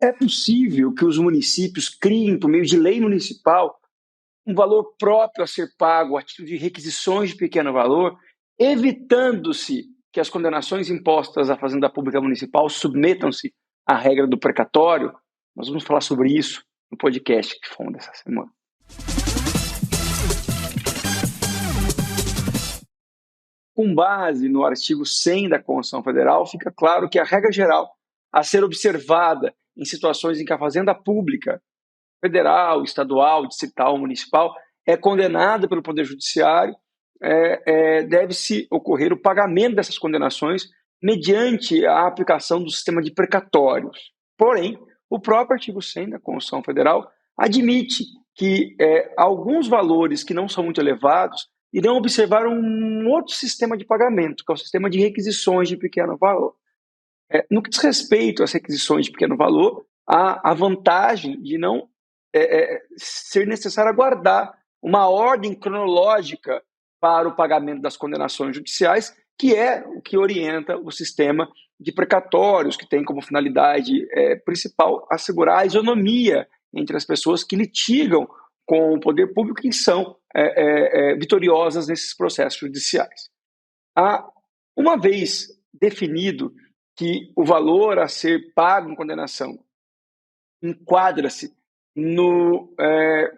É possível que os municípios criem, por meio de lei municipal, um valor próprio a ser pago a título de requisições de pequeno valor, evitando-se que as condenações impostas à Fazenda Pública Municipal submetam-se à regra do precatório? Nós vamos falar sobre isso no podcast que fomos dessa semana. Com base no artigo 100 da Constituição Federal, fica claro que a regra geral a ser observada em situações em que a Fazenda Pública federal, estadual, distrital, municipal é condenada pelo Poder Judiciário, deve-se ocorrer o pagamento dessas condenações mediante a aplicação do sistema de precatórios. Porém, o próprio artigo 100 da Constituição Federal admite que alguns valores que não são muito elevados irão observar um outro sistema de pagamento, que é o sistema de requisições de pequeno valor. No que diz respeito às requisições de pequeno valor, há a vantagem de não ser necessário aguardar uma ordem cronológica para o pagamento das condenações judiciais, que é o que orienta o sistema de precatórios, que tem como finalidade principal assegurar a isonomia entre as pessoas que litigam com o poder público e são vitoriosas nesses processos judiciais. Uma vez definido que o valor a ser pago em condenação enquadra-se no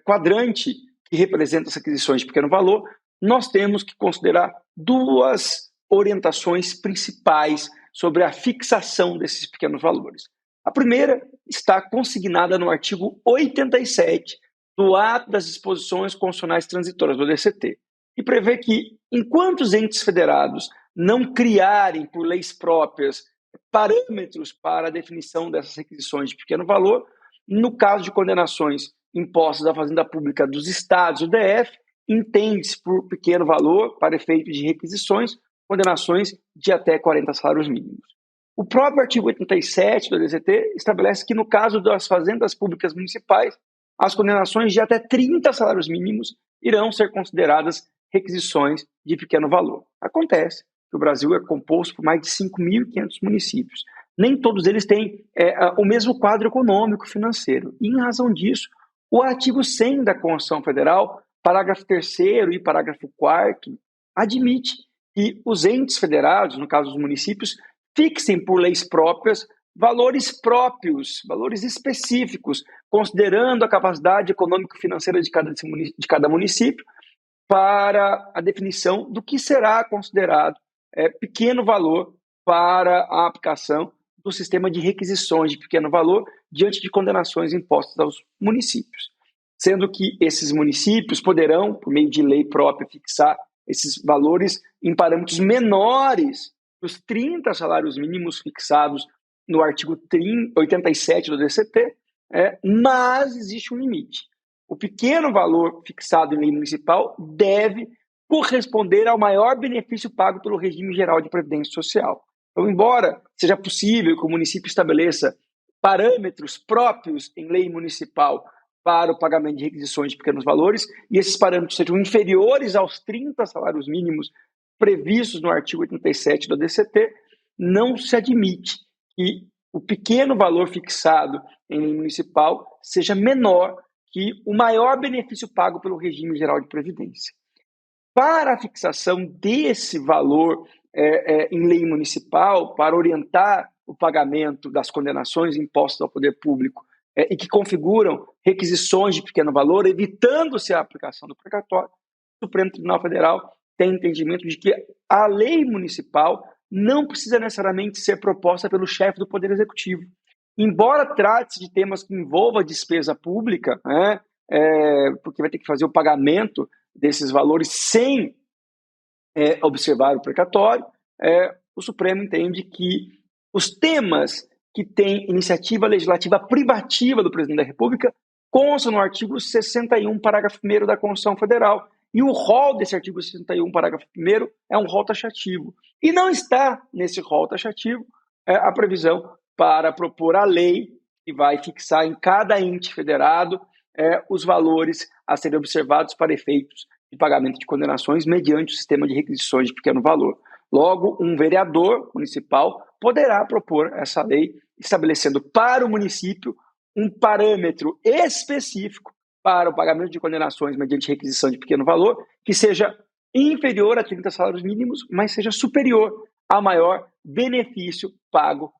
quadrante que representa as requisições de pequeno valor, nós temos que considerar duas orientações principais sobre a fixação desses pequenos valores. A primeira está consignada no artigo 87 do Ato das Disposições Constitucionais Transitórias, do ADCT, e prevê que, enquanto os entes federados não criarem por leis próprias parâmetros para a definição dessas requisições de pequeno valor, no caso de condenações impostas à Fazenda Pública dos Estados, o DF, entende-se por pequeno valor, para efeito de requisições, condenações de até 40 salários mínimos. O próprio artigo 87 do ADCT estabelece que, no caso das fazendas públicas municipais, as condenações de até 30 salários mínimos irão ser consideradas requisições de pequeno valor. Acontece que o Brasil é composto por mais de 5.500 municípios. Nem todos eles têm o mesmo quadro econômico financeiro. E, em razão disso, o artigo 100 da Constituição Federal, parágrafo 3º e parágrafo 4º, admite que os entes federados, no caso os municípios, fixem por leis próprias valores próprios, valores específicos, considerando a capacidade econômico-financeira de cada município, para a definição do que será considerado pequeno valor para a aplicação do sistema de requisições de pequeno valor diante de condenações impostas aos municípios. Sendo que esses municípios poderão, por meio de lei própria, fixar esses valores em parâmetros menores dos 30 salários mínimos fixados no artigo 87 do DCT, mas existe um limite. O pequeno valor fixado em lei municipal deve corresponder ao maior benefício pago pelo regime geral de previdência social. Então, embora seja possível que o município estabeleça parâmetros próprios em lei municipal para o pagamento de requisições de pequenos valores, e esses parâmetros sejam inferiores aos 30 salários mínimos previstos no artigo 87 do DCT, não se admite que o pequeno valor fixado em lei municipal seja menor que o maior benefício pago pelo regime geral de previdência. Para a fixação desse valor em lei municipal, para orientar o pagamento das condenações impostas ao poder público e que configuram requisições de pequeno valor, evitando-se a aplicação do precatório, o Supremo Tribunal Federal tem entendimento de que a lei municipal não precisa necessariamente ser proposta pelo chefe do Poder Executivo. Embora trate-se de temas que envolvam a despesa pública, porque vai ter que fazer o pagamento desses valores sem observar o precatório, o Supremo entende que os temas que têm iniciativa legislativa privativa do Presidente da República constam no artigo 61, parágrafo 1º da Constituição Federal. E o rol desse artigo 61, parágrafo 1º, é um rol taxativo. E não está nesse rol taxativo a previsão para propor a lei que vai fixar em cada ente federado os valores a serem observados para efeitos de pagamento de condenações mediante o sistema de requisições de pequeno valor. Logo, um vereador municipal poderá propor essa lei estabelecendo para o município um parâmetro específico para o pagamento de condenações mediante requisição de pequeno valor, que seja inferior a 30 salários mínimos, mas seja superior ao maior benefício pago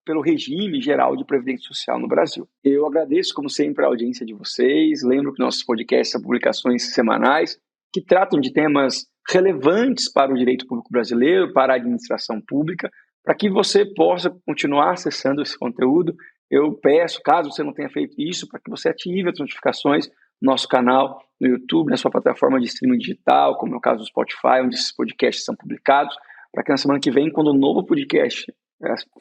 pelo regime geral de previdência social no Brasil. Eu agradeço, como sempre, a audiência de vocês. Lembro que nossos podcasts são publicações semanais que tratam de temas relevantes para o direito público brasileiro, para a administração pública, para que você possa continuar acessando esse conteúdo. Eu peço, caso você não tenha feito isso, para que você ative as notificações no nosso canal no YouTube, na sua plataforma de streaming digital, como é o caso do Spotify, onde esses podcasts são publicados, para que na semana que vem, quando o novo podcast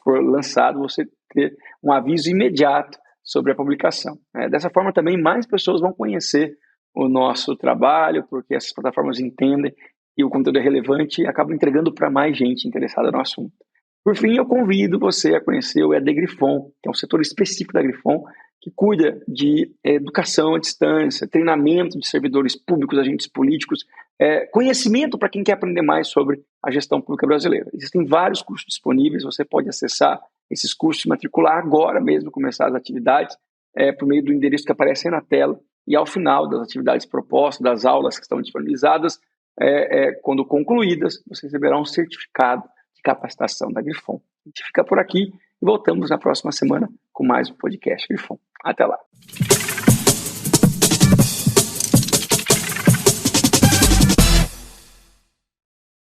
for lançado, você ter um aviso imediato sobre a publicação. Dessa forma, também mais pessoas vão conhecer o nosso trabalho, porque essas plataformas entendem que o conteúdo é relevante e acabam entregando para mais gente interessada no assunto. Por fim, eu convido você a conhecer o EAD Grifon, que é um setor específico da Grifon, que cuida de educação à distância, treinamento de servidores públicos, agentes políticos, conhecimento para quem quer aprender mais sobre a gestão pública brasileira. Existem vários cursos disponíveis, você pode acessar esses cursos, se matricular agora mesmo, começar as atividades, por meio do endereço que aparece aí na tela, e ao final das atividades propostas, das aulas que estão disponibilizadas, quando concluídas, você receberá um certificado de capacitação da Grifon. A gente fica por aqui e voltamos na próxima semana com mais um podcast Grifon. Até lá!